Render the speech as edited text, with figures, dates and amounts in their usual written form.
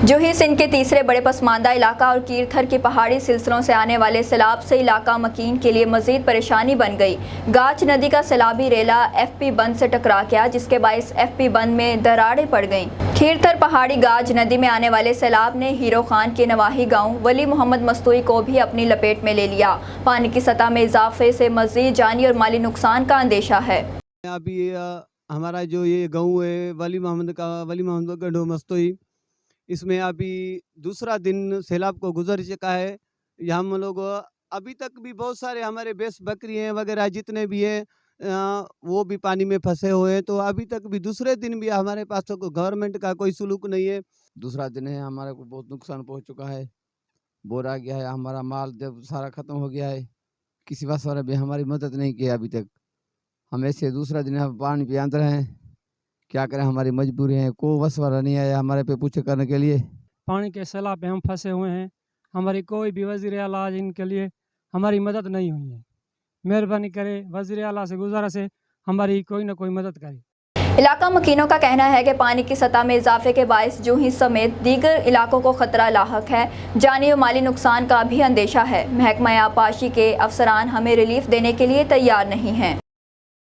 جوہی سندھ کے تیسرے بڑے پسماندہ علاقہ اور کیرتھر کی پہاڑی سلسلوں سے آنے والے سیلاب سے علاقہ مکین کے لیے مزید پریشانی بن گئی۔ گاچ ندی کا سیلابی ریلا ایف پی بند سے ٹکرا گیا، جس کے باعث ایف پی بند میں دراڑیں پڑ گئیں۔ کیرتھر پہاڑی گاج ندی میں آنے والے سیلاب نے ہیرو خان کے نواحی گاؤں ولی محمد مستوئی کو بھی اپنی لپیٹ میں لے لیا۔ پانی کی سطح میں اضافے سے مزید جانی اور مالی نقصان کا اندیشہ ہے۔ ابھی ہمارا جو یہ گاؤں ہے ولی محمد گنڈو مستوئی، اس میں ابھی دوسرا دن سیلاب کو گزر چکا ہے۔ یہاں ہم لوگ ابھی تک بھی بہت سارے ہمارے بیس بکری ہیں وغیرہ جتنے بھی ہیں وہ بھی پانی میں پھنسے ہوئے ہیں۔ تو ابھی تک بھی دوسرے دن بھی ہمارے پاس تو گورنمنٹ کا کوئی سلوک نہیں ہے۔ دوسرا دن ہے، ہمارے کو بہت نقصان پہنچ چکا ہے، بور آ گیا ہے، ہمارا مال جب سارا ختم ہو گیا ہے۔ کسی بس والا بھی ہماری مدد نہیں کی ابھی تک۔ ہم ایسے دوسرا دن ہم پانی پہ اندر ہیں، کیا کریں، ہماری مجبوری ہے، کوئی بس والا نہیں آیا ہمارے پہ پوچھ کرنے کے لیے۔ پانی کے سیلاب پہ ہم پھنسے ہوئے ہیں، ہماری کوئی بھی وزیر اعلیٰ ان کے لیے ہماری مدد نہیں ہوئی ہے۔ مہربانی کرے، وزیر اعلیٰ سے گزارش ہے ہماری کوئی نہ کوئی مدد کرے۔ علاقہ مکینوں کا کہنا ہے کہ پانی کی سطح میں اضافے کے باعث جوہی سمیت دیگر علاقوں کو خطرہ لاحق ہے۔ جانی و مالی نقصان کا بھی اندیشہ ہے۔ محکمہ آبپاشی کے افسران ہمیں ریلیف دینے کے لیے تیار نہیں ہیں۔